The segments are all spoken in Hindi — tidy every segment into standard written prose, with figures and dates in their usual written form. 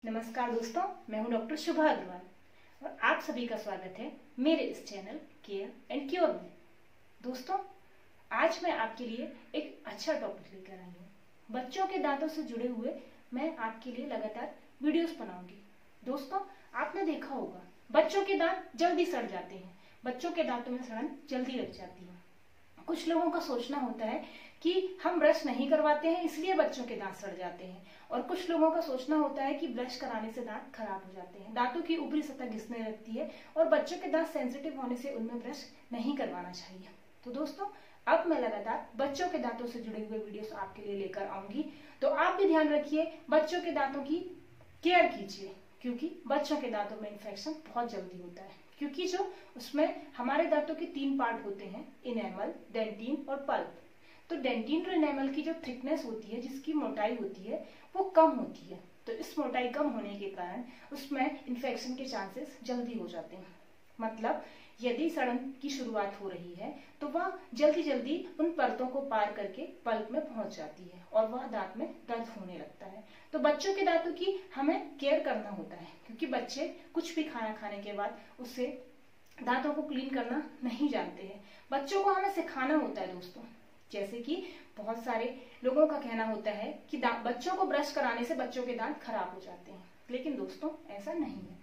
नमस्कार दोस्तों, मैं हूं डॉक्टर शुभा अग्रवाल और आप सभी का स्वागत है मेरे इस चैनल केयर एंड क्योर में। दोस्तों, आज मैं आपके लिए एक अच्छा टॉपिक लेकर आई हूं। बच्चों के दांतों से जुड़े हुए मैं आपके लिए लगातार वीडियोस बनाऊंगी। दोस्तों, आपने देखा होगा बच्चों के दांत जल्दी सड़ जाते हैं, बच्चों के दांतों में सड़न जल्दी लग जाती है। कुछ लोगों का सोचना होता है कि हम ब्रश नहीं करवाते हैं इसलिए बच्चों के दांत सड़ जाते हैं, और कुछ लोगों का सोचना होता है कि ब्रश कराने से दांत खराब हो जाते हैं, दांतों की ऊपरी सतह घिसने लगती है और बच्चों के दांत सेंसिटिव होने से उनमें ब्रश नहीं करवाना चाहिए। तो दोस्तों, अब मैं लगातार बच्चों के दांतों से जुड़े हुए वीडियोस आपके लिए लेकर आऊंगी, तो आप भी ध्यान रखिए, बच्चों के दांतों की केयर कीजिए, क्योंकि बच्चों के दांतों में इन्फेक्शन बहुत जल्दी होता है। क्योंकि जो उसमें हमारे दांतों के 3 पार्ट होते हैं, इनेमल, डेंटिन और पल्प। तो डेंटिन और इनेमल की जो थिकनेस होती है, जिसकी मोटाई होती है, वो कम होती है। तो इस मोटाई कम होने के कारण उसमें इन्फेक्शन के चांसेस जल्दी हो जाते हैं। मतलब यदि सड़न की शुरुआत हो रही है तो वह जल्दी जल्दी उन परतों को पार करके पल्प में पहुंच जाती है और वह दांत में दर्द होने लगता है। तो बच्चों के दांतों की हमें केयर करना होता है, क्योंकि बच्चे कुछ भी खाना खाने के बाद उससे दांतों को क्लीन करना नहीं जानते हैं। बच्चों को हमें सिखाना होता है दोस्तों। जैसे कि बहुत सारे लोगों का कहना होता है कि बच्चों को ब्रश कराने से बच्चों के दांत खराब हो जाते हैं, लेकिन दोस्तों ऐसा नहीं है।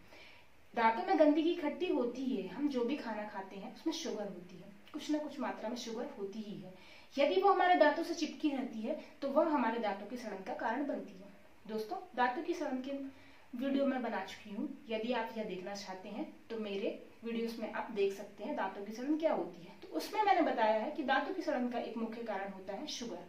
दांतों में गंदगी इकट्ठी होती है, हम जो भी खाना खाते हैं उसमें शुगर होती है, कुछ ना कुछ मात्रा में शुगर होती ही है। यदि वो हमारे दांतों से चिपकी रहती है तो वह हमारे दांतों की सड़न का कारण बनती है। दोस्तों, दांतों की सड़न के वीडियो मैं बना चुकी हूँ, यदि आप यह देखना चाहते हैं तो मेरे वीडियोस में आप देख सकते हैं दांतों की सड़न क्या होती है। तो उसमें मैंने बताया है कि दांतों की सड़न का एक मुख्य कारण होता है शुगर।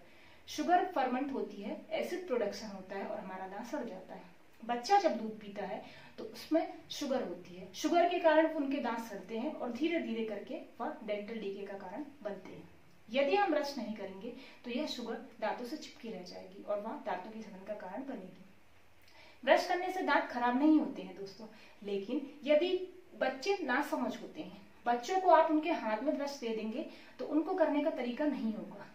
शुगर फर्मेंट होती है, एसिड प्रोडक्शन होता है और हमारा दांत सड़ जाता है। बच्चा जब दूध पीता है तो उसमें शुगर होती है, शुगर के कारण उनके दांत सड़ते हैं और धीरे धीरे करके वह डेंटल डीके का कारण बनते हैं। यदि हम ब्रश नहीं करेंगे तो यह शुगर दांतों से चिपकी रह जाएगी और वह दांतों की सड़न का कारण बनेगी। ब्रश करने से दांत खराब नहीं होते हैं दोस्तों, लेकिन यदि बच्चे नासमझ होते हैं, बच्चों को आप उनके हाथ में ब्रश दे देंगे तो उनको करने का तरीका नहीं होगा,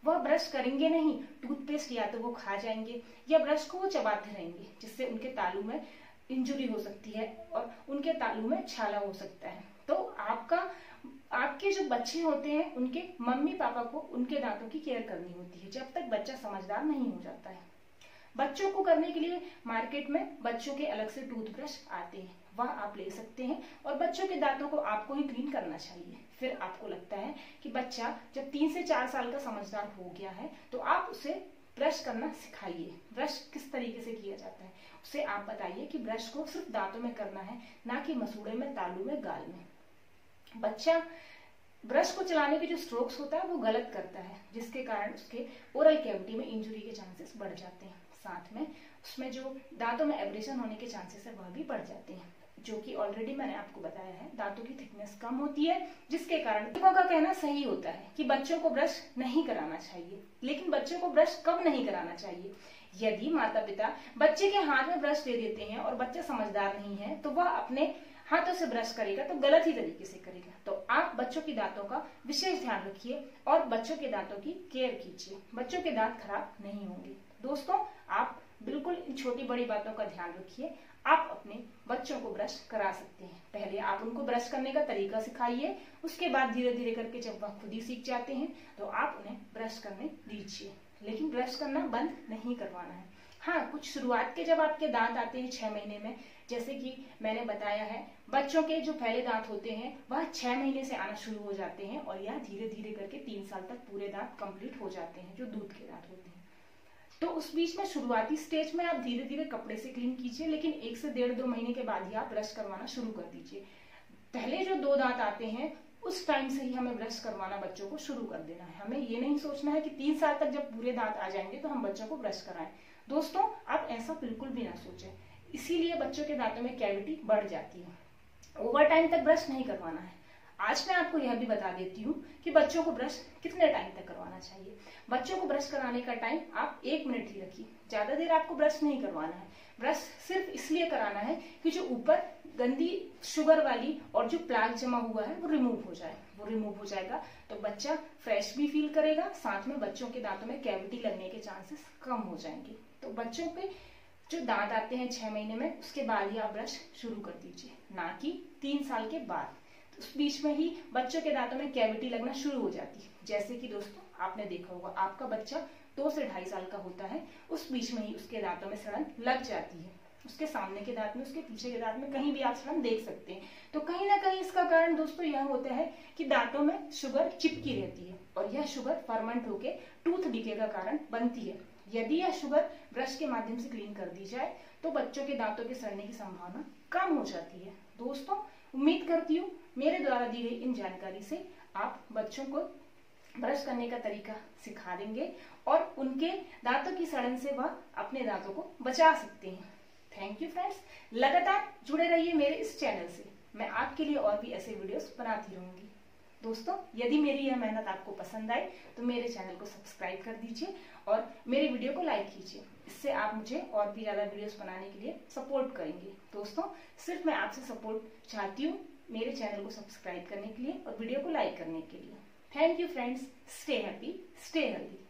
वह ब्रश करेंगे नहीं, टूथपेस्ट या तो वो खा जाएंगे या ब्रश को वो चबाते रहेंगे, जिससे उनके तालू में इंजुरी हो सकती है और उनके तालू में छाला हो सकता है। तो आपके जो बच्चे होते हैं उनके मम्मी पापा को उनके दांतों की केयर करनी होती है, जब तक बच्चा समझदार नहीं हो जाता है। बच्चों को करने के लिए मार्केट में बच्चों के अलग से टूथब्रश आते हैं, वह आप ले सकते हैं और बच्चों के दांतों को आपको ही क्लीन करना चाहिए। फिर आपको लगता है कि बच्चा जब 3 से 4 साल का समझदार हो गया है तो आप उसे ब्रश करना सिखाइए। ब्रश किस तरीके से किया जाता है उसे आप बताइए कि ब्रश को सिर्फ दांतों में करना है, ना कि मसूड़े में, तालू में, गाल में। बच्चा ब्रश को चलाने के जो स्ट्रोक्स होता है वो गलत करता है, जिसके कारण उसके ओरल कैविटी में इंजुरी के चांसेस बढ़ जाते हैं। साथ में उसमें जो दांतों में एब्रेशन होने के चांसेस है वह भी बढ़ जाते हैं, जो कि ऑलरेडी मैंने आपको बताया है। दांतों की थिकनेस कम होती है, जिसके कारण लोगों का कहना सही होता है कि बच्चों को ब्रश नहीं कराना चाहिए। लेकिन बच्चों को ब्रश कब नहीं कराना चाहिए? यदि माता पिता बच्चे के हाथ में ब्रश दे देते हैं और बच्चा समझदार नहीं है तो वह अपने हाथों से ब्रश करेगा तो गलत ही तरीके से करेगा। तो आप बच्चों की दांतों का विशेष ध्यान रखिए और बच्चों के दांतों की केयर कीजिए, बच्चों के दांत खराब नहीं होंगे। दोस्तों, आप बिल्कुल इन छोटी बड़ी बातों का ध्यान रखिए। आप अपने बच्चों को ब्रश करा सकते हैं। पहले आप उनको ब्रश करने का तरीका सिखाइए, उसके बाद धीरे धीरे करके जब वह खुद ही सीख जाते हैं तो आप उन्हें ब्रश करने दीजिए, लेकिन ब्रश करना बंद नहीं करवाना है। हाँ, कुछ शुरुआत के जब आपके दांत आते हैं 6 महीने में, जैसे कि मैंने बताया है, बच्चों के जो पहले दांत होते हैं वह 6 महीने से आना शुरू हो जाते हैं और यह धीरे धीरे करके 3 साल तक पूरे दांत कंप्लीट हो जाते हैं, जो दूध के दांत होते हैं। तो उस बीच में शुरुआती स्टेज में आप धीरे धीरे कपड़े से क्लीन कीजिए, लेकिन 1 से 1.5-2 महीने के बाद ही आप ब्रश करवाना शुरू कर दीजिए। पहले जो 2 दांत आते हैं उस टाइम से ही हमें ब्रश करवाना बच्चों को शुरू कर देना है। हमें ये नहीं सोचना है कि 3 साल तक जब पूरे दांत आ जाएंगे तो हम बच्चों को ब्रश कराएं। दोस्तों, आप ऐसा बिल्कुल भी ना सोचें, इसीलिए बच्चों के दांतों में कैविटी बढ़ जाती है। ओवर टाइम तक ब्रश नहीं करवाना है। आज मैं आपको यह भी बता देती हूँ कि बच्चों को ब्रश कितने टाइम तक करवाना चाहिए। बच्चों को ब्रश कराने का टाइम आप 1 मिनट ही रखिए, ज्यादा देर आपको ब्रश नहीं करवाना है। ब्रश सिर्फ इसलिए कराना है कि जो ऊपर गंदी शुगर वाली और जो प्लाक जमा हुआ है वो रिमूव हो जाए। वो रिमूव हो जाएगा तो बच्चा फ्रेश भी फील करेगा, साथ में बच्चों के दांतों में कैविटी लगने के चांसेस कम हो जाएंगे। तो बच्चों पे जो दांत आते हैं 6 महीने में, उसके बाद ही आप ब्रश शुरू कर दीजिए, ना कि 3 साल के बाद। तो उस बीच में ही बच्चों के दांतों में कैविटी लगना शुरू हो जाती है। जैसे कि दोस्तों आपने देखा होगा, आपका बच्चा 2 से 2.5 साल का होता है, उस बीच में ही उसके दांतों में सड़न लग जाती है। उसके सामने के दांत में, उसके पीछे के दांत में, कहीं भी आप सड़न देख सकते हैं। तो कहीं ना कहीं इसका कारण दोस्तों यह होता है कि दांतों में शुगर चिपकी रहती है और यह शुगर फर्मेंट होके टूथ डिके का कारण बनती है। यदि यह शुगर ब्रश के माध्यम से क्लीन कर दी जाए तो बच्चों के दांतों के सड़ने की संभावना कम हो जाती है। दोस्तों उम्मीद करती हूँ मेरे द्वारा दी गई इन जानकारी से आप बच्चों को ब्रश करने का तरीका सिखा देंगे और उनके दांतों की सड़न से वह अपने दांतों को बचा सकते हैं। थैंक यू फ्रेंड्स, लगातार जुड़े रहिए मेरे इस चैनल से, मैं आपके लिए और भी ऐसे वीडियोस बनाती रहूंगी। दोस्तों यदि मेरी यह मेहनत आपको पसंद आए तो मेरे चैनल को सब्सक्राइब कर दीजिए और मेरे वीडियो को लाइक कीजिए। इससे आप मुझे और भी ज्यादा वीडियोस बनाने के लिए सपोर्ट करेंगे। दोस्तों सिर्फ मैं आपसे सपोर्ट चाहती हूँ मेरे चैनल को सब्सक्राइब करने के लिए और वीडियो को लाइक करने के लिए। Thank you friends, stay happy, stay healthy.